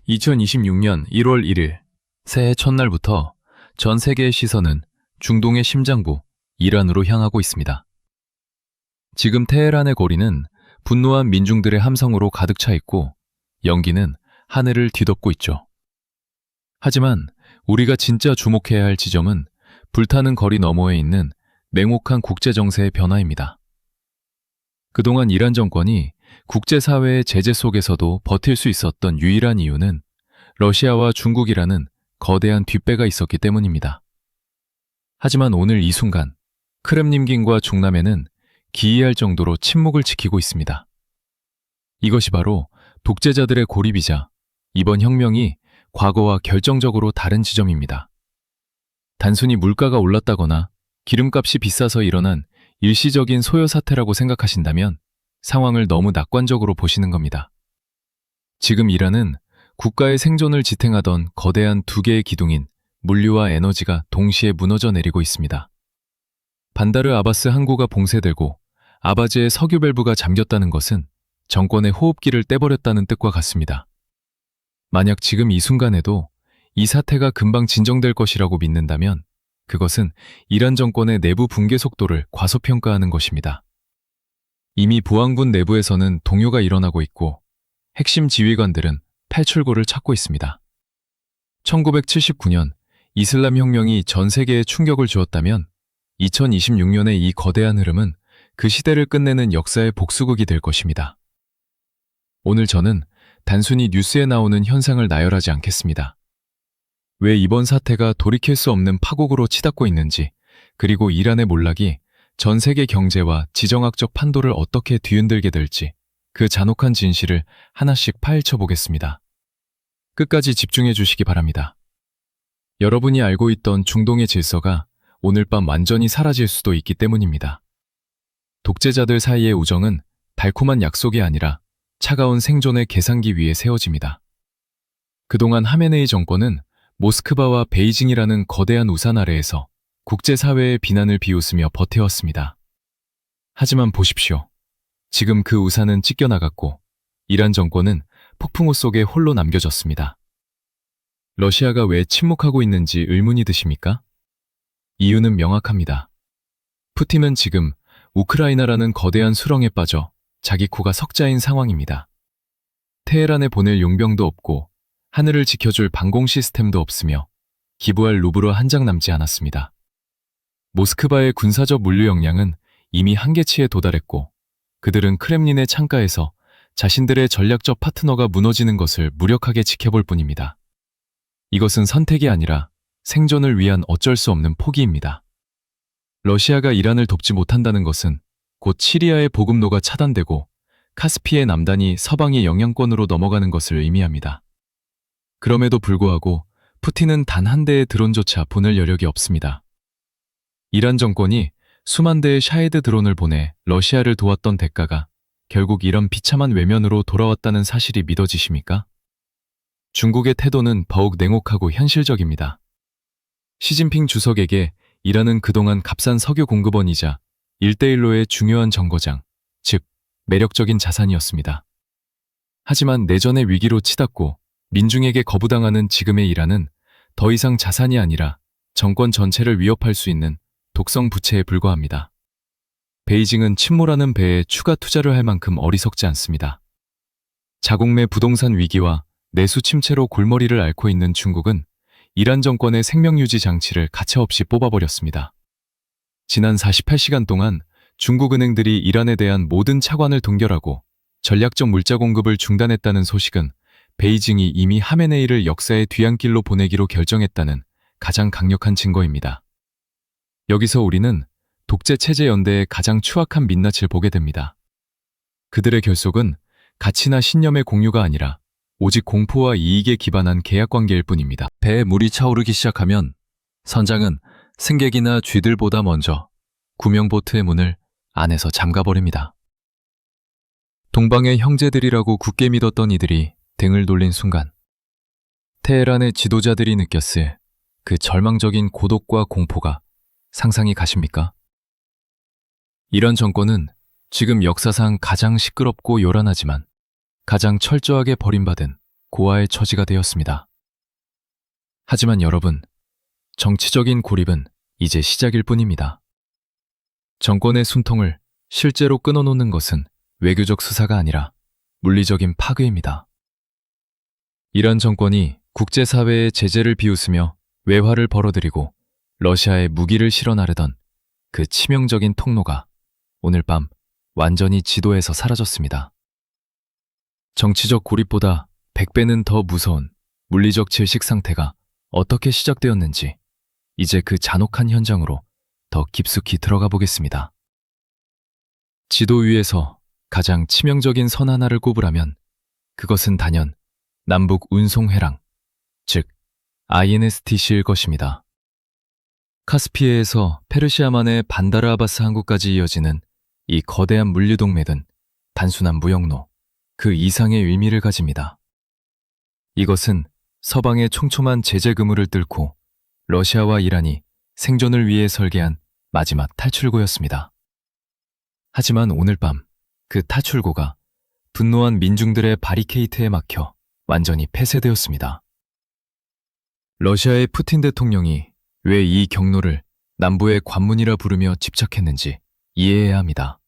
2026년 1월 1일 새해 첫날부터 전 세계의 시선은 중동의 심장부 이란으로 향하고 있습니다. 지금 테헤란의 거리는 분노한 민중들의 함성으로 가득 차 있고 연기는 하늘을 뒤덮고 있죠. 하지만 우리가 진짜 주목해야 할 지점은 불타는 거리 너머에 있는 냉혹한 국제정세의 변화입니다. 그동안 이란 정권이 국제사회의 제재 속에서도 버틸 수 있었던 유일한 이유는 러시아와 중국이라는 거대한 뒷배가 있었기 때문입니다. 하지만 오늘 이 순간 크렘림긴과 중남해는 기이할 정도로 침묵을 지키고 있습니다. 이것이 바로 독재자들의 고립이자 이번 혁명이 과거와 결정적으로 다른 지점입니다. 단순히 물가가 올랐다거나 기름값이 비싸서 일어난 일시적인 소요 사태라고 생각하신다면 상황을 너무 낙관적으로 보시는 겁니다. 지금 이란은 국가의 생존을 지탱하던 거대한 두 개의 기둥인 물류와 에너지가 동시에 무너져 내리고 있습니다. 반다르 아바스 항구가 봉쇄되고 아바즈의 석유 밸브가 잠겼다는 것은 정권의 호흡기를 떼버렸다는 뜻과 같습니다. 만약 지금 이 순간에도 이 사태가 금방 진정될 것이라고 믿는다면 그것은 이란 정권의 내부 붕괴 속도를 과소평가하는 것입니다. 이미 보안군 내부에서는 동요가 일어나고 있고 핵심 지휘관들은 탈출구를 찾고 있습니다. 1979년 이슬람 혁명이 전 세계에 충격을 주었다면 2026년의 이 거대한 흐름은 그 시대를 끝내는 역사의 복수극이 될 것입니다. 오늘 저는 단순히 뉴스에 나오는 현상을 나열하지 않겠습니다. 왜 이번 사태가 돌이킬 수 없는 파국으로 치닫고 있는지, 그리고 이란의 몰락이 전 세계 경제와 지정학적 판도를 어떻게 뒤흔들게 될지 그 잔혹한 진실을 하나씩 파헤쳐 보겠습니다. 끝까지 집중해 주시기 바랍니다. 여러분이 알고 있던 중동의 질서가 오늘 밤 완전히 사라질 수도 있기 때문입니다. 독재자들 사이의 우정은 달콤한 약속이 아니라 차가운 생존의 계산기 위에 세워집니다. 그동안 하메네이 정권은 모스크바와 베이징이라는 거대한 우산 아래에서 국제사회의 비난을 비웃으며 버텨왔습니다. 하지만 보십시오. 지금 그 우산은 찢겨나갔고 이란 정권은 폭풍우 속에 홀로 남겨졌습니다. 러시아가 왜 침묵하고 있는지 의문이 드십니까? 이유는 명확합니다. 푸틴은 지금 우크라이나라는 거대한 수렁에 빠져 자기 코가 석자인 상황입니다. 테헤란에 보낼 용병도 없고 하늘을 지켜줄 방공 시스템도 없으며 기부할 루블은 한 장 남지 않았습니다. 모스크바의 군사적 물류 역량은 이미 한계치에 도달했고 그들은 크렘린의 창가에서 자신들의 전략적 파트너가 무너지는 것을 무력하게 지켜볼 뿐입니다. 이것은 선택이 아니라 생존을 위한 어쩔 수 없는 포기입니다. 러시아가 이란을 돕지 못한다는 것은 곧 시리아의 보급로가 차단되고 카스피의 남단이 서방의 영향권으로 넘어가는 것을 의미합니다. 그럼에도 불구하고 푸틴은 단 한 대의 드론조차 보낼 여력이 없습니다. 이란 정권이 수만 대의 샤헤드 드론을 보내 러시아를 도왔던 대가가 결국 이런 비참한 외면으로 돌아왔다는 사실이 믿어지십니까? 중국의 태도는 더욱 냉혹하고 현실적입니다. 시진핑 주석에게 이란은 그동안 값싼 석유 공급원이자 1대1로의 중요한 정거장, 즉 매력적인 자산이었습니다. 하지만 내전의 위기로 치닫고 민중에게 거부당하는 지금의 이란은 더 이상 자산이 아니라 정권 전체를 위협할 수 있는 독성 부채에 불과합니다. 베이징은 침몰하는 배에 추가 투자를 할 만큼 어리석지 않습니다. 자국내 부동산 위기와 내수 침체로 골머리를 앓고 있는 중국은 이란 정권의 생명유지 장치를 가차없이 뽑아버렸습니다. 지난 48시간 동안 중국 은행들이 이란에 대한 모든 차관을 동결하고 전략적 물자 공급을 중단했다는 소식은 베이징이 이미 하메네이를 역사의 뒤안길로 보내기로 결정했다는 가장 강력한 증거입니다. 여기서 우리는 독재체제 연대의 가장 추악한 민낯을 보게 됩니다. 그들의 결속은 가치나 신념의 공유가 아니라 오직 공포와 이익에 기반한 계약관계일 뿐입니다. 배에 물이 차오르기 시작하면 선장은 승객이나 쥐들보다 먼저 구명보트의 문을 안에서 잠가버립니다. 동방의 형제들이라고 굳게 믿었던 이들이 등을 돌린 순간 테헤란의 지도자들이 느꼈을 그 절망적인 고독과 공포가 상상이 가십니까? 이런 정권은 지금 역사상 가장 시끄럽고 요란하지만 가장 철저하게 버림받은 고아의 처지가 되었습니다. 하지만 여러분, 정치적인 고립은 이제 시작일 뿐입니다. 정권의 숨통을 실제로 끊어놓는 것은 외교적 수사가 아니라 물리적인 파괴입니다. 이란 정권이 국제사회의 제재를 비웃으며 외화를 벌어들이고 러시아에 무기를 실어 나르던 그 치명적인 통로가 오늘 밤 완전히 지도에서 사라졌습니다. 정치적 고립보다 100배는 더 무서운 물리적 질식 상태가 어떻게 시작되었는지 이제 그 잔혹한 현장으로 더 깊숙이 들어가 보겠습니다. 지도 위에서 가장 치명적인 선 하나를 꼽으라면 그것은 단연 남북 운송회랑, 즉 INSTC일 것입니다. 카스피해에서 페르시아만의 반다르 아바스 항구까지 이어지는 이 거대한 물류동맥은 단순한 무역로, 그 이상의 의미를 가집니다. 이것은 서방의 촘촘한 제재 그물을 뚫고 러시아와 이란이 생존을 위해 설계한 마지막 탈출구였습니다. 하지만 오늘 밤 그 탈출구가 분노한 민중들의 바리케이트에 막혀 완전히 폐쇄되었습니다. 러시아의 푸틴 대통령이 왜 이 경로를 남부의 관문이라 부르며 집착했는지 이해해야 합니다.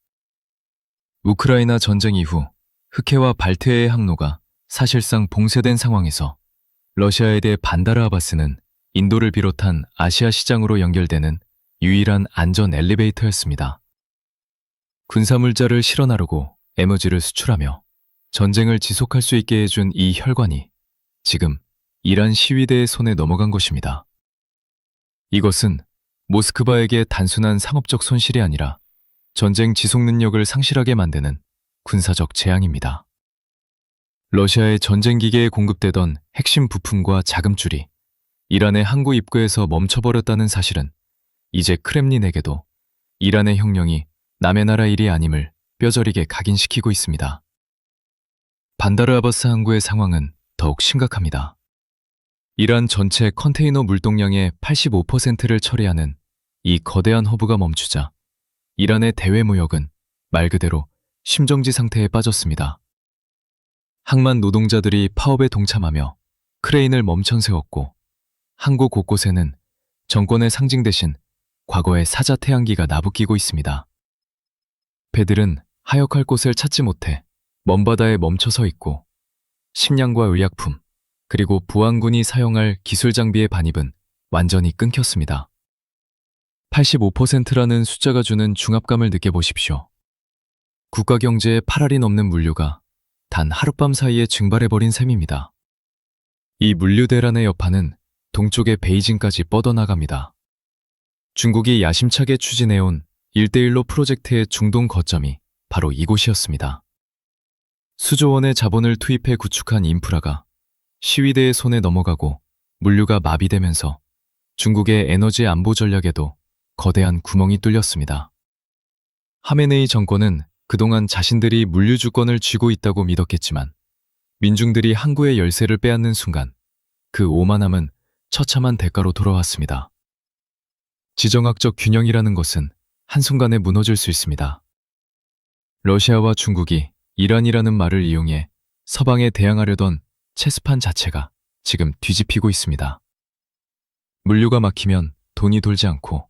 우크라이나 전쟁 이후 흑해와 발트해의 항로가 사실상 봉쇄된 상황에서 러시아에 대해 반다르 아바스는 인도를 비롯한 아시아 시장으로 연결되는 유일한 안전 엘리베이터였습니다. 군사물자를 실어 나르고 에너지를 수출하며 전쟁을 지속할 수 있게 해준 이 혈관이 지금 이란 시위대의 손에 넘어간 것입니다. 이것은 모스크바에게 단순한 상업적 손실이 아니라 전쟁 지속 능력을 상실하게 만드는 군사적 재앙입니다. 러시아의 전쟁 기계에 공급되던 핵심 부품과 자금줄이 이란의 항구 입구에서 멈춰버렸다는 사실은 이제 크렘린에게도 이란의 혁명이 남의 나라 일이 아님을 뼈저리게 각인시키고 있습니다. 반다르 아바스 항구의 상황은 더욱 심각합니다. 이란 전체 컨테이너 물동량의 85%를 처리하는 이 거대한 허브가 멈추자 이란의 대외 무역은 말 그대로 심정지 상태에 빠졌습니다. 항만 노동자들이 파업에 동참하며 크레인을 멈춰 세웠고 항구 곳곳에는 정권의 상징 대신 과거의 사자 태양기가 나부끼고 있습니다. 배들은 하역할 곳을 찾지 못해 먼 바다에 멈춰서 있고 식량과 의약품 그리고 부항군이 사용할 기술 장비의 반입은 완전히 끊겼습니다. 85%라는 숫자가 주는 중압감을 느껴보십시오. 국가 경제에 8알이 넘는 물류가 단 하룻밤 사이에 증발해버린 셈입니다. 이 물류 대란의 여파는 동쪽의 베이징까지 뻗어나갑니다. 중국이 야심차게 추진해온 1대1로 프로젝트의 중동 거점이 바로 이곳이었습니다. 수조 원의 자본을 투입해 구축한 인프라가 시위대의 손에 넘어가고 물류가 마비되면서 중국의 에너지 안보 전략에도 거대한 구멍이 뚫렸습니다. 하메네이 정권은 그동안 자신들이 물류 주권을 쥐고 있다고 믿었겠지만 민중들이 항구의 열쇠를 빼앗는 순간 그 오만함은 처참한 대가로 돌아왔습니다. 지정학적 균형이라는 것은 한순간에 무너질 수 있습니다. 러시아와 중국이 이란이라는 말을 이용해 서방에 대항하려던 체스판 자체가 지금 뒤집히고 있습니다. 물류가 막히면 돈이 돌지 않고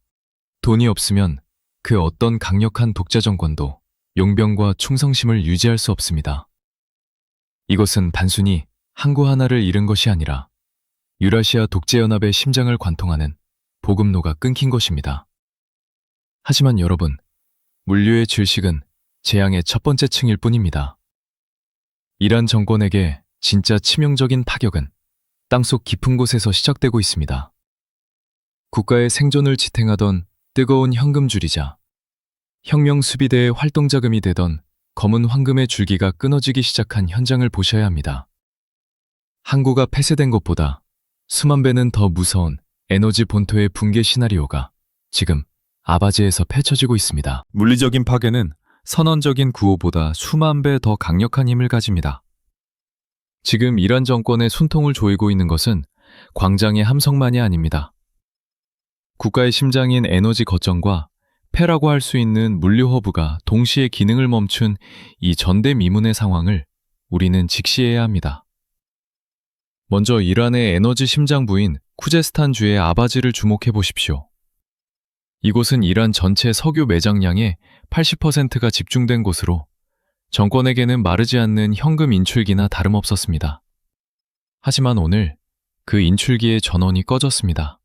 돈이 없으면 그 어떤 강력한 독자 정권도 용병과 충성심을 유지할 수 없습니다. 이것은 단순히 항구 하나를 잃은 것이 아니라 유라시아 독재연합의 심장을 관통하는 보급로가 끊긴 것입니다. 하지만 여러분, 물류의 질식은 재앙의 첫 번째 층일 뿐입니다. 이란 정권에게 진짜 치명적인 타격은 땅속 깊은 곳에서 시작되고 있습니다. 국가의 생존을 지탱하던 뜨거운 현금줄이자 혁명 수비대의 활동자금이 되던 검은 황금의 줄기가 끊어지기 시작한 현장을 보셔야 합니다. 항구가 폐쇄된 것보다 수만 배는 더 무서운 에너지 본토의 붕괴 시나리오가 지금 아바지에서 펼쳐지고 있습니다. 물리적인 파괴는 선언적인 구호보다 수만 배 더 강력한 힘을 가집니다. 지금 이란 정권의 숨통을 조이고 있는 것은 광장의 함성만이 아닙니다. 국가의 심장인 에너지 거점과 폐라고 할 수 있는 물류 허브가 동시에 기능을 멈춘 이 전대미문의 상황을 우리는 직시해야 합니다. 먼저 이란의 에너지 심장부인 쿠제스탄주의 아바지를 주목해 보십시오. 이곳은 이란 전체 석유 매장량의 80%가 집중된 곳으로 정권에게는 마르지 않는 현금 인출기나 다름없었습니다. 하지만 오늘 그 인출기의 전원이 꺼졌습니다.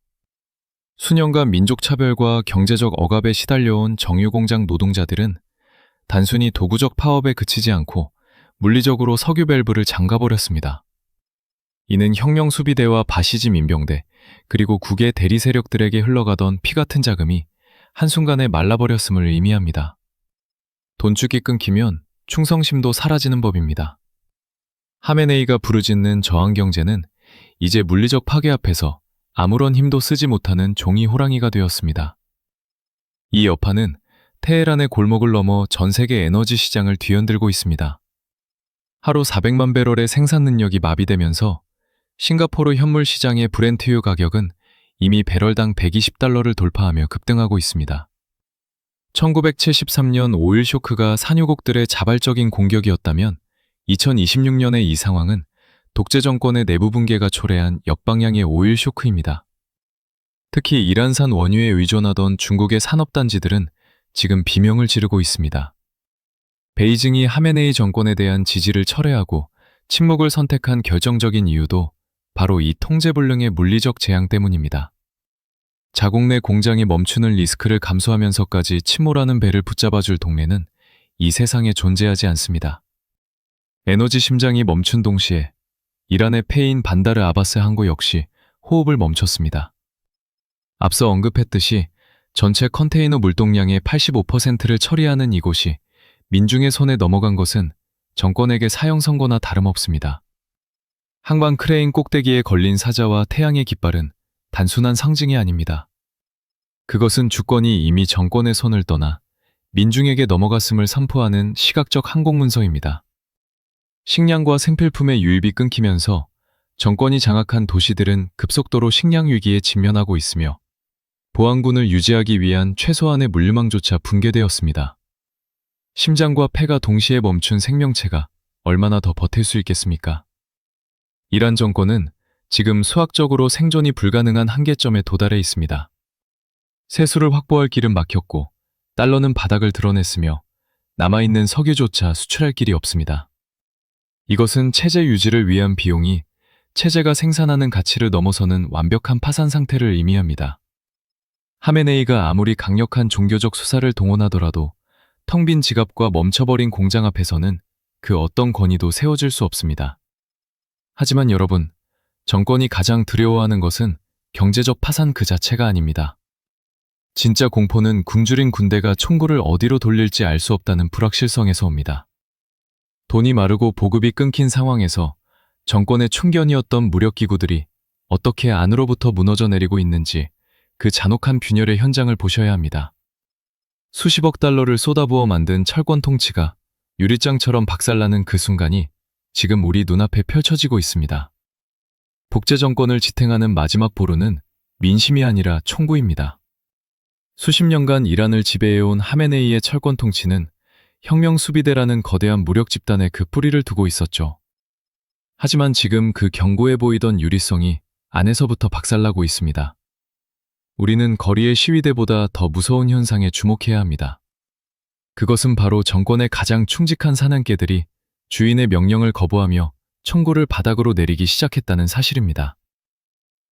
수년간 민족차별과 경제적 억압에 시달려온 정유공장 노동자들은 단순히 도구적 파업에 그치지 않고 물리적으로 석유 밸브를 잠가버렸습니다. 이는 혁명수비대와 바시즘 인병대 그리고 국외 대리 세력들에게 흘러가던 피 같은 자금이 한순간에 말라버렸음을 의미합니다. 돈축이 끊기면 충성심도 사라지는 법입니다. 하메네이가 부르짖는 저항경제는 이제 물리적 파괴 앞에서 아무런 힘도 쓰지 못하는 종이 호랑이가 되었습니다. 이 여파는 테헤란의 골목을 넘어 전 세계 에너지 시장을 뒤흔들고 있습니다. 하루 400만 배럴의 생산 능력이 마비되면서 싱가포르 현물 시장의 브렌트유 가격은 이미 배럴당 120달러를 돌파하며 급등하고 있습니다. 1973년 오일 쇼크가 산유국들의 자발적인 공격이었다면 2026년의 이 상황은 독재 정권의 내부 붕괴가 초래한 역방향의 오일 쇼크입니다. 특히 이란산 원유에 의존하던 중국의 산업단지들은 지금 비명을 지르고 있습니다. 베이징이 하메네이 정권에 대한 지지를 철회하고 침묵을 선택한 결정적인 이유도 바로 이 통제불능의 물리적 재앙 때문입니다. 자국 내 공장이 멈추는 리스크를 감수하면서까지 침몰하는 배를 붙잡아줄 동맹은 이 세상에 존재하지 않습니다. 에너지 심장이 멈춘 동시에 이란의 폐인 반다르 아바스 항구 역시 호흡을 멈췄습니다. 앞서 언급했듯이 전체 컨테이너 물동량의 85%를 처리하는 이곳이 민중의 손에 넘어간 것은 정권에게 사형 선고나 다름없습니다. 항방 크레인 꼭대기에 걸린 사자와 태양의 깃발은 단순한 상징이 아닙니다. 그것은 주권이 이미 정권의 손을 떠나 민중에게 넘어갔음을 선포하는 시각적 항공문서입니다. 식량과 생필품의 유입이 끊기면서 정권이 장악한 도시들은 급속도로 식량 위기에 직면하고 있으며 보안군을 유지하기 위한 최소한의 물류망조차 붕괴되었습니다. 심장과 폐가 동시에 멈춘 생명체가 얼마나 더 버틸 수 있겠습니까? 이란 정권은 지금 수학적으로 생존이 불가능한 한계점에 도달해 있습니다. 세수를 확보할 길은 막혔고 달러는 바닥을 드러냈으며 남아있는 석유조차 수출할 길이 없습니다. 이것은 체제 유지를 위한 비용이 체제가 생산하는 가치를 넘어서는 완벽한 파산 상태를 의미합니다. 하메네이가 아무리 강력한 종교적 수사를 동원하더라도 텅 빈 지갑과 멈춰버린 공장 앞에서는 그 어떤 권위도 세워질 수 없습니다. 하지만 여러분, 정권이 가장 두려워하는 것은 경제적 파산 그 자체가 아닙니다. 진짜 공포는 굶주린 군대가 총구를 어디로 돌릴지 알 수 없다는 불확실성에서 옵니다. 돈이 마르고 보급이 끊긴 상황에서 정권의 충견이었던 무력기구들이 어떻게 안으로부터 무너져 내리고 있는지 그 잔혹한 균열의 현장을 보셔야 합니다. 수십억 달러를 쏟아부어 만든 철권 통치가 유리장처럼 박살나는 그 순간이 지금 우리 눈앞에 펼쳐지고 있습니다. 독재 정권을 지탱하는 마지막 보루는 민심이 아니라 총구입니다. 수십 년간 이란을 지배해온 하메네이의 철권 통치는 혁명 수비대라는 거대한 무력 집단에 그 뿌리를 두고 있었죠. 하지만 지금 그 견고해 보이던 유리성이 안에서부터 박살나고 있습니다. 우리는 거리의 시위대보다 더 무서운 현상에 주목해야 합니다. 그것은 바로 정권의 가장 충직한 사냥개들이 주인의 명령을 거부하며 청구를 바닥으로 내리기 시작했다는 사실입니다.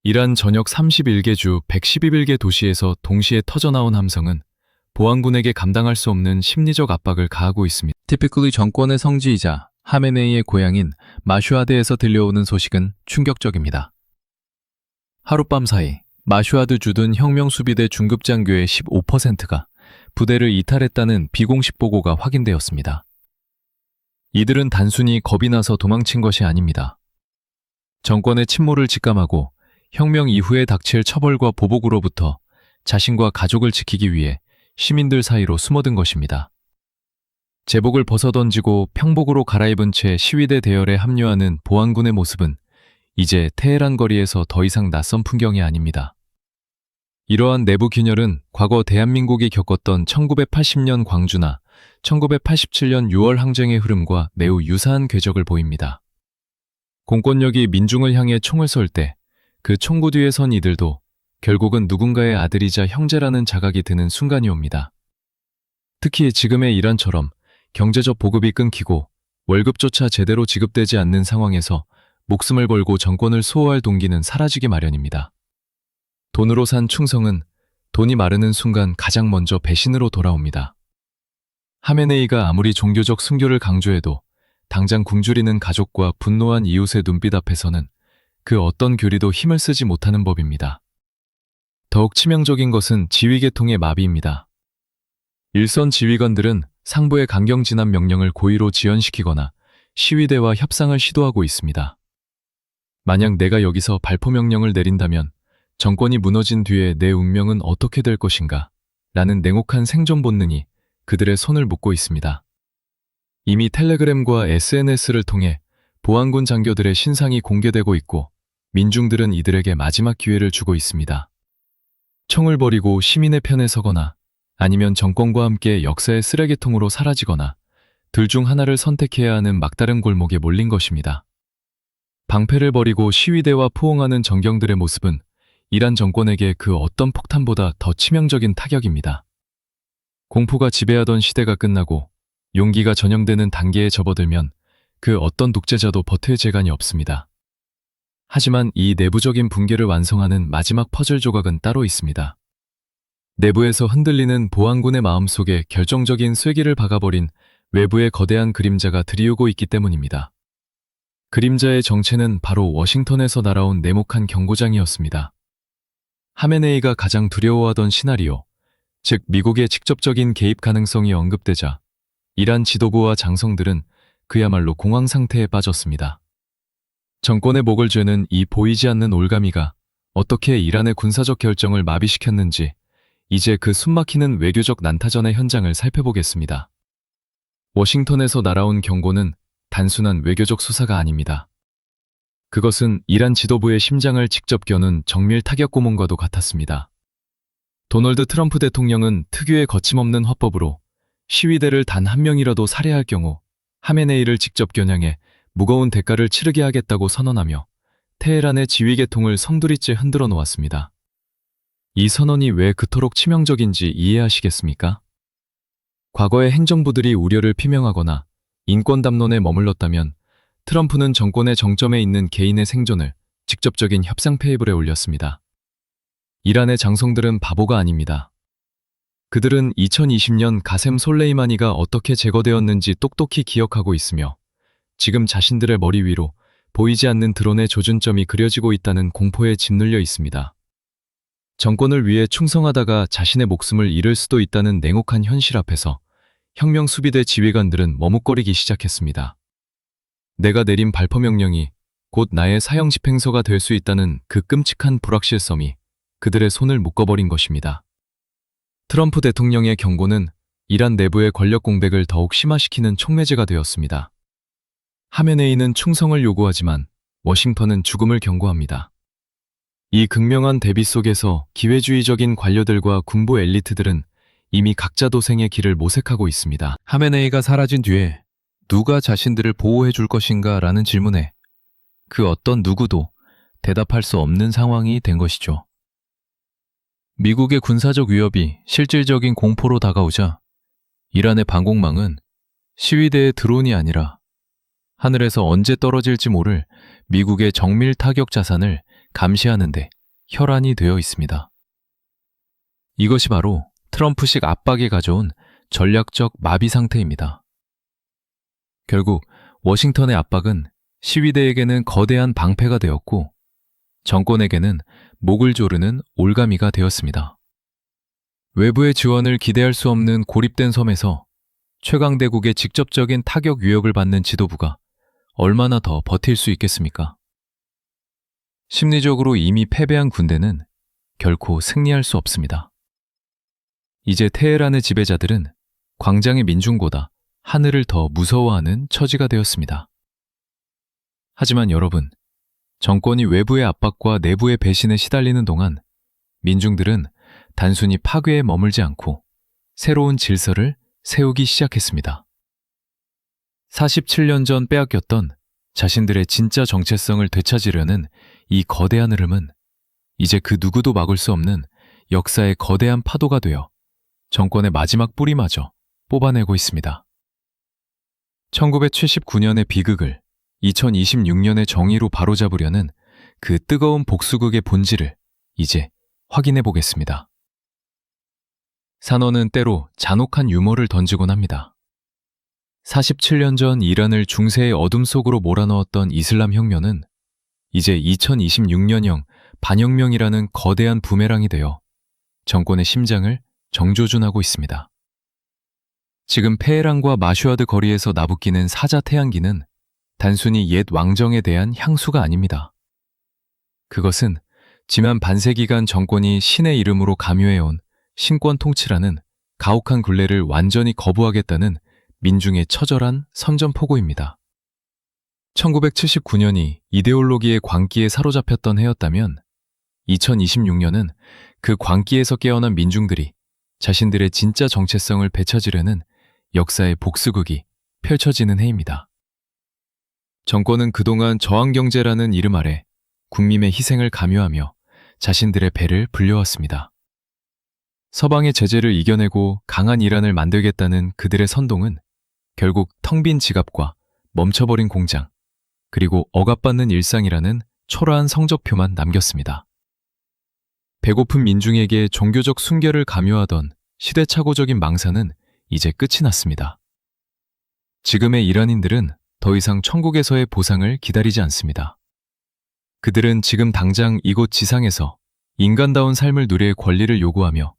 이란 전역 31개 주 111개 도시에서 동시에 터져나온 함성은 보안군에게 감당할 수 없는 심리적 압박을 가하고 있습니다. Typically 정권의 성지이자 하메네이의 고향인 마슈아드에서 들려오는 소식은 충격적입니다. 하룻밤 사이 마슈아드 주둔 혁명수비대 중급장교의 15%가 부대를 이탈했다는 비공식 보고가 확인되었습니다. 이들은 단순히 겁이 나서 도망친 것이 아닙니다. 정권의 침몰을 직감하고 혁명 이후에 닥칠 처벌과 보복으로부터 자신과 가족을 지키기 위해 시민들 사이로 숨어든 것입니다. 제복을 벗어던지고 평복으로 갈아입은 채 시위대 대열에 합류하는 보안군의 모습은 이제 테헤란 거리에서 더 이상 낯선 풍경이 아닙니다. 이러한 내부 균열은 과거 대한민국이 겪었던 1980년 광주나 1987년 6월 항쟁의 흐름과 매우 유사한 궤적을 보입니다. 공권력이 민중을 향해 총을 쏠 때 그 총구 뒤에 선 이들도 결국은 누군가의 아들이자 형제라는 자각이 드는 순간이 옵니다. 특히 지금의 이란처럼 경제적 보급이 끊기고 월급조차 제대로 지급되지 않는 상황에서 목숨을 걸고 정권을 수호할 동기는 사라지기 마련입니다. 돈으로 산 충성은 돈이 마르는 순간 가장 먼저 배신으로 돌아옵니다. 하메네이가 아무리 종교적 순교를 강조해도 당장 굶주리는 가족과 분노한 이웃의 눈빛 앞에서는 그 어떤 교리도 힘을 쓰지 못하는 법입니다. 더욱 치명적인 것은 지휘계통의 마비입니다. 일선 지휘관들은 상부의 강경진압 명령을 고의로 지연시키거나 시위대와 협상을 시도하고 있습니다. 만약 내가 여기서 발포 명령을 내린다면 정권이 무너진 뒤에 내 운명은 어떻게 될 것인가? 라는 냉혹한 생존 본능이 그들의 손을 묶고 있습니다. 이미 텔레그램과 SNS를 통해 보안군 장교들의 신상이 공개되고 있고 민중들은 이들에게 마지막 기회를 주고 있습니다. 총을 버리고 시민의 편에 서거나 아니면 정권과 함께 역사의 쓰레기통으로 사라지거나 둘 중 하나를 선택해야 하는 막다른 골목에 몰린 것입니다. 방패를 버리고 시위대와 포옹하는 정경들의 모습은 이란 정권에게 그 어떤 폭탄보다 더 치명적인 타격입니다. 공포가 지배하던 시대가 끝나고 용기가 전형되는 단계에 접어들면 그 어떤 독재자도 버틸 재간이 없습니다. 하지만 이 내부적인 붕괴를 완성하는 마지막 퍼즐 조각은 따로 있습니다. 내부에서 흔들리는 보안군의 마음속에 결정적인 쐐기를 박아버린 외부의 거대한 그림자가 들이우고 있기 때문입니다. 그림자의 정체는 바로 워싱턴에서 날아온 네모칸 경고장이었습니다. 하메네이가 가장 두려워하던 시나리오, 즉 미국의 직접적인 개입 가능성이 언급되자 이란 지도부와 장성들은 그야말로 공황 상태에 빠졌습니다. 정권의 목을 죄는 이 보이지 않는 올가미가 어떻게 이란의 군사적 결정을 마비시켰는지 이제 그 숨막히는 외교적 난타전의 현장을 살펴보겠습니다. 워싱턴에서 날아온 경고는 단순한 외교적 수사가 아닙니다. 그것은 이란 지도부의 심장을 직접 겨눈 정밀 타격 고문과도 같았습니다. 도널드 트럼프 대통령은 특유의 거침없는 화법으로 시위대를 단 한 명이라도 살해할 경우 하메네이를 직접 겨냥해 무거운 대가를 치르게 하겠다고 선언하며 테헤란의 지휘계통을 성두리째 흔들어 놓았습니다. 이 선언이 왜 그토록 치명적인지 이해하시겠습니까? 과거의 행정부들이 우려를 피명하거나 인권 담론에 머물렀다면 트럼프는 정권의 정점에 있는 개인의 생존을 직접적인 협상 테이블에 올렸습니다. 이란의 장성들은 바보가 아닙니다. 그들은 2020년 가셈 솔레이마니가 어떻게 제거되었는지 똑똑히 기억하고 있으며 지금 자신들의 머리 위로 보이지 않는 드론의 조준점이 그려지고 있다는 공포에 짓눌려 있습니다. 정권을 위해 충성하다가 자신의 목숨을 잃을 수도 있다는 냉혹한 현실 앞에서 혁명 수비대 지휘관들은 머뭇거리기 시작했습니다. 내가 내린 발포 명령이 곧 나의 사형 집행서가 될 수 있다는 그 끔찍한 불확실성이 그들의 손을 묶어버린 것입니다. 트럼프 대통령의 경고는 이란 내부의 권력 공백을 더욱 심화시키는 촉매제가 되었습니다. 하메네이는 충성을 요구하지만 워싱턴은 죽음을 경고합니다. 이 극명한 대비 속에서 기회주의적인 관료들과 군부 엘리트들은 이미 각자 도생의 길을 모색하고 있습니다. 하메네이가 사라진 뒤에 누가 자신들을 보호해 줄 것인가 라는 질문에 그 어떤 누구도 대답할 수 없는 상황이 된 것이죠. 미국의 군사적 위협이 실질적인 공포로 다가오자 이란의 방공망은 시위대의 드론이 아니라 하늘에서 언제 떨어질지 모를 미국의 정밀 타격 자산을 감시하는 데 혈안이 되어 있습니다. 이것이 바로 트럼프식 압박이 가져온 전략적 마비 상태입니다. 결국 워싱턴의 압박은 시위대에게는 거대한 방패가 되었고 정권에게는 목을 조르는 올가미가 되었습니다. 외부의 지원을 기대할 수 없는 고립된 섬에서 최강대국의 직접적인 타격 위협을 받는 지도부가 얼마나 더 버틸 수 있겠습니까? 심리적으로 이미 패배한 군대는 결코 승리할 수 없습니다. 이제 테헤란의 지배자들은 광장의 민중보다 하늘을 더 무서워하는 처지가 되었습니다. 하지만 여러분, 정권이 외부의 압박과 내부의 배신에 시달리는 동안 민중들은 단순히 파괴에 머물지 않고 새로운 질서를 세우기 시작했습니다. 47년 전 빼앗겼던 자신들의 진짜 정체성을 되찾으려는 이 거대한 흐름은 이제 그 누구도 막을 수 없는 역사의 거대한 파도가 되어 정권의 마지막 뿌리마저 뽑아내고 있습니다. 1979년의 비극을 2026년의 정의로 바로잡으려는 그 뜨거운 복수극의 본질을 이제 확인해 보겠습니다. 산어는 때로 잔혹한 유머를 던지곤 합니다. 47년 전 이란을 중세의 어둠 속으로 몰아넣었던 이슬람 혁명은 이제 2026년형 반혁명이라는 거대한 부메랑이 되어 정권의 심장을 정조준하고 있습니다. 지금 페헤란과 마슈아드 거리에서 나부끼는 사자 태양기는 단순히 옛 왕정에 대한 향수가 아닙니다. 그것은 지난 반세기간 정권이 신의 이름으로 감유해온 신권 통치라는 가혹한 굴레를 완전히 거부하겠다는 민중의 처절한 선전포고입니다. 1979년이 이데올로기의 광기에 사로잡혔던 해였다면 2026년은 그 광기에서 깨어난 민중들이 자신들의 진짜 정체성을 되찾으려는 역사의 복수극이 펼쳐지는 해입니다. 정권은 그동안 저항경제라는 이름 아래 국민의 희생을 강요하며 자신들의 배를 불려왔습니다. 서방의 제재를 이겨내고 강한 이란을 만들겠다는 그들의 선동은 결국 텅 빈 지갑과 멈춰버린 공장, 그리고 억압받는 일상이라는 초라한 성적표만 남겼습니다. 배고픈 민중에게 종교적 순결을 강요하던 시대착오적인 망사는 이제 끝이 났습니다. 지금의 이란인들은 더 이상 천국에서의 보상을 기다리지 않습니다. 그들은 지금 당장 이곳 지상에서 인간다운 삶을 누릴 권리를 요구하며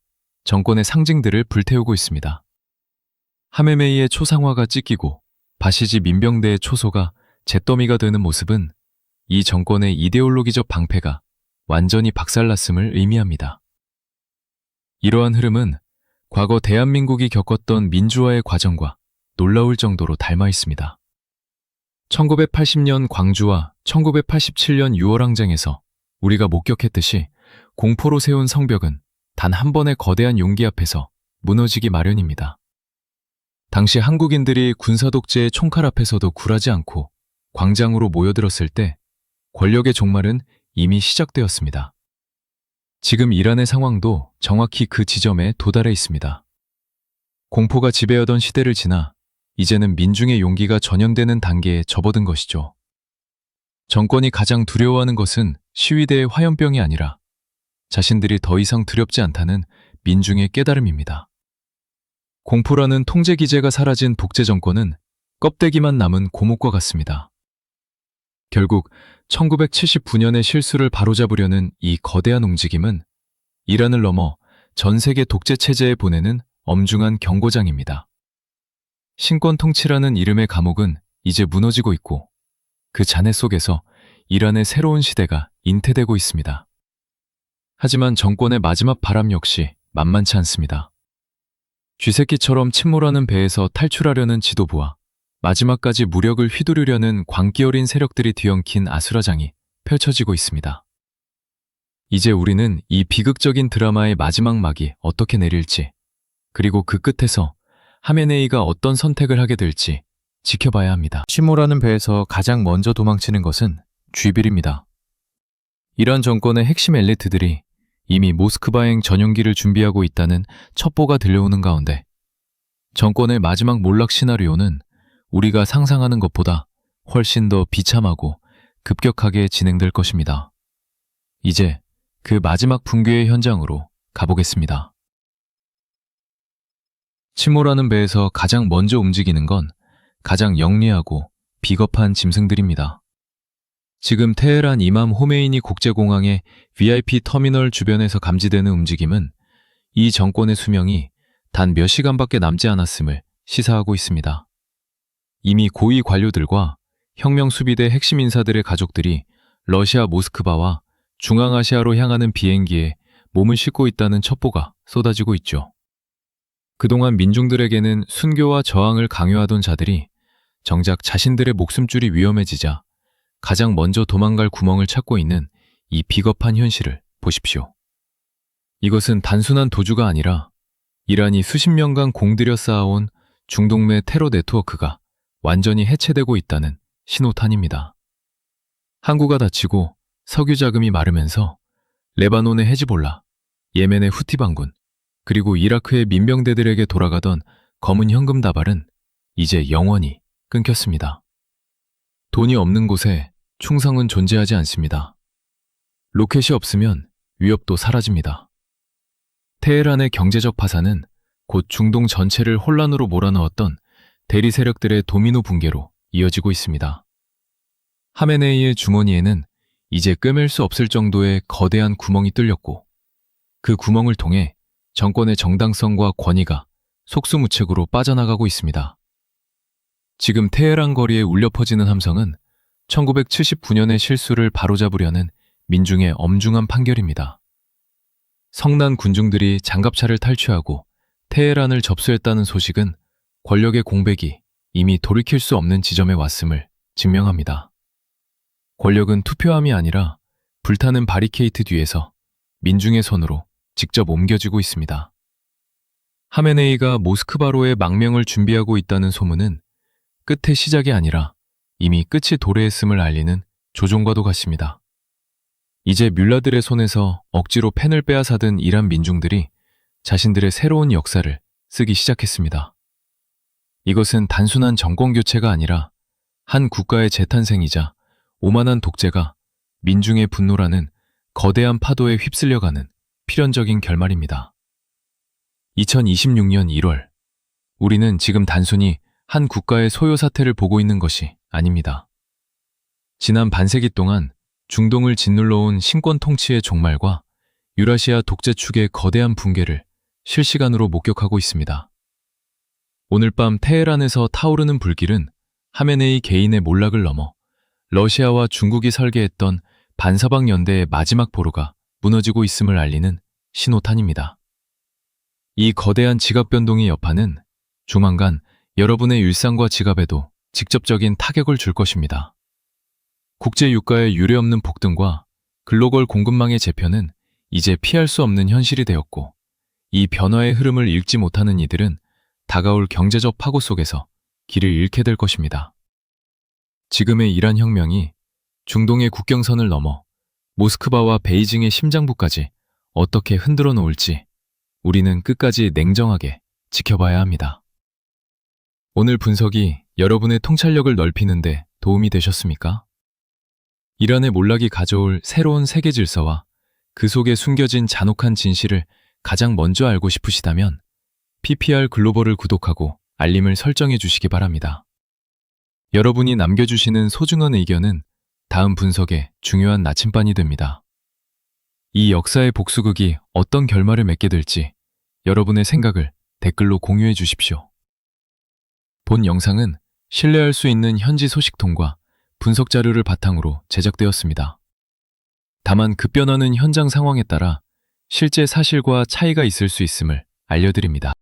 정권의 상징들을 불태우고 있습니다. 하메메이의 초상화가 찢기고 바시지 민병대의 초소가 잿더미가 되는 모습은 이 정권의 이데올로기적 방패가 완전히 박살났음을 의미합니다. 이러한 흐름은 과거 대한민국이 겪었던 민주화의 과정과 놀라울 정도로 닮아 있습니다. 1980년 광주와 1987년 6월항쟁에서 우리가 목격했듯이 공포로 세운 성벽은 단 한 번의 거대한 용기 앞에서 무너지기 마련입니다. 당시 한국인들이 군사독재의 총칼 앞에서도 굴하지 않고 광장으로 모여들었을 때 권력의 종말은 이미 시작되었습니다. 지금 이란의 상황도 정확히 그 지점에 도달해 있습니다. 공포가 지배하던 시대를 지나 이제는 민중의 용기가 전염되는 단계에 접어든 것이죠. 정권이 가장 두려워하는 것은 시위대의 화염병이 아니라 자신들이 더 이상 두렵지 않다는 민중의 깨달음입니다. 공포라는 통제 기제가 사라진 독재 정권은 껍데기만 남은 고목과 같습니다. 결국 1979년의 실수를 바로잡으려는 이 거대한 움직임은 이란을 넘어 전 세계 독재 체제에 보내는 엄중한 경고장입니다. 신권 통치라는 이름의 감옥은 이제 무너지고 있고 그 잔해 속에서 이란의 새로운 시대가 잉태되고 있습니다. 하지만 정권의 마지막 바람 역시 만만치 않습니다. 쥐새끼처럼 침몰하는 배에서 탈출하려는 지도부와 마지막까지 무력을 휘두르려는 광기 어린 세력들이 뒤엉킨 아수라장이 펼쳐지고 있습니다. 이제 우리는 이 비극적인 드라마의 마지막 막이 어떻게 내릴지, 그리고 그 끝에서 하메네이가 어떤 선택을 하게 될지 지켜봐야 합니다. 침몰하는 배에서 가장 먼저 도망치는 것은 쥐빌입니다. 이란 정권의 핵심 엘리트들이 이미 모스크바행 전용기를 준비하고 있다는 첩보가 들려오는 가운데 정권의 마지막 몰락 시나리오는 우리가 상상하는 것보다 훨씬 더 비참하고 급격하게 진행될 것입니다. 이제 그 마지막 붕괴의 현장으로 가보겠습니다. 침몰하는 배에서 가장 먼저 움직이는 건 가장 영리하고 비겁한 짐승들입니다. 지금 테헤란 이맘 호메이니 국제공항의 VIP 터미널 주변에서 감지되는 움직임은 이 정권의 수명이 단 몇 시간밖에 남지 않았음을 시사하고 있습니다. 이미 고위 관료들과 혁명 수비대 핵심 인사들의 가족들이 러시아 모스크바와 중앙아시아로 향하는 비행기에 몸을 싣고 있다는 첩보가 쏟아지고 있죠. 그동안 민중들에게는 순교와 저항을 강요하던 자들이 정작 자신들의 목숨줄이 위험해지자 가장 먼저 도망갈 구멍을 찾고 있는 이 비겁한 현실을 보십시오. 이것은 단순한 도주가 아니라 이란이 수십 년간 공들여 쌓아온 중동내 테러 네트워크가 완전히 해체되고 있다는 신호탄입니다. 항구가 닫히고 석유 자금이 마르면서 레바논의 헤즈볼라, 예멘의 후티 반군, 그리고 이라크의 민병대들에게 돌아가던 검은 현금 다발은 이제 영원히 끊겼습니다. 돈이 없는 곳에 충성은 존재하지 않습니다. 로켓이 없으면 위협도 사라집니다. 테헤란의 경제적 파산은 곧 중동 전체를 혼란으로 몰아넣었던 대리 세력들의 도미노 붕괴로 이어지고 있습니다. 하메네이의 주머니에는 이제 꿰맬 수 없을 정도의 거대한 구멍이 뚫렸고 그 구멍을 통해 정권의 정당성과 권위가 속수무책으로 빠져나가고 있습니다. 지금 테헤란 거리에 울려 퍼지는 함성은 1979년의 실수를 바로잡으려는 민중의 엄중한 판결입니다. 성난 군중들이 장갑차를 탈취하고 테헤란을 접수했다는 소식은 권력의 공백이 이미 돌이킬 수 없는 지점에 왔음을 증명합니다. 권력은 투표함이 아니라 불타는 바리케이트 뒤에서 민중의 손으로 직접 옮겨지고 있습니다. 하메네이가 모스크바로의 망명을 준비하고 있다는 소문은 끝의 시작이 아니라 이미 끝이 도래했음을 알리는 조종과도 같습니다. 이제 뮬라들의 손에서 억지로 펜을 빼앗아든 이란 민중들이 자신들의 새로운 역사를 쓰기 시작했습니다. 이것은 단순한 정권 교체가 아니라 한 국가의 재탄생이자 오만한 독재가 민중의 분노라는 거대한 파도에 휩쓸려가는 필연적인 결말입니다. 2026년 1월, 우리는 지금 단순히 한 국가의 소요 사태를 보고 있는 것이 아닙니다. 지난 반세기 동안 중동을 짓눌러온 신권 통치의 종말과 유라시아 독재 축의 거대한 붕괴를 실시간으로 목격하고 있습니다. 오늘 밤 테헤란에서 타오르는 불길은 하메네이 개인의 몰락을 넘어 러시아와 중국이 설계했던 반사방 연대의 마지막 보루가 무너지고 있음을 알리는 신호탄입니다. 이 거대한 지각 변동의 여파는 조만간 여러분의 일상과 지갑에도 직접적인 타격을 줄 것입니다. 국제 유가의 유례없는 폭등과 글로벌 공급망의 재편은 이제 피할 수 없는 현실이 되었고, 이 변화의 흐름을 읽지 못하는 이들은 다가올 경제적 파고 속에서 길을 잃게 될 것입니다. 지금의 이란 혁명이 중동의 국경선을 넘어 모스크바와 베이징의 심장부까지 어떻게 흔들어 놓을지 우리는 끝까지 냉정하게 지켜봐야 합니다. 오늘 분석이 여러분의 통찰력을 넓히는데 도움이 되셨습니까? 이란의 몰락이 가져올 새로운 세계 질서와 그 속에 숨겨진 잔혹한 진실을 가장 먼저 알고 싶으시다면 PPR 글로벌을 구독하고 알림을 설정해 주시기 바랍니다. 여러분이 남겨주시는 소중한 의견은 다음 분석에 중요한 나침반이 됩니다. 이 역사의 복수극이 어떤 결말을 맺게 될지 여러분의 생각을 댓글로 공유해 주십시오. 본 영상은 신뢰할 수 있는 현지 소식통과 분석 자료를 바탕으로 제작되었습니다. 다만 급변하는 현장 상황에 따라 실제 사실과 차이가 있을 수 있음을 알려드립니다.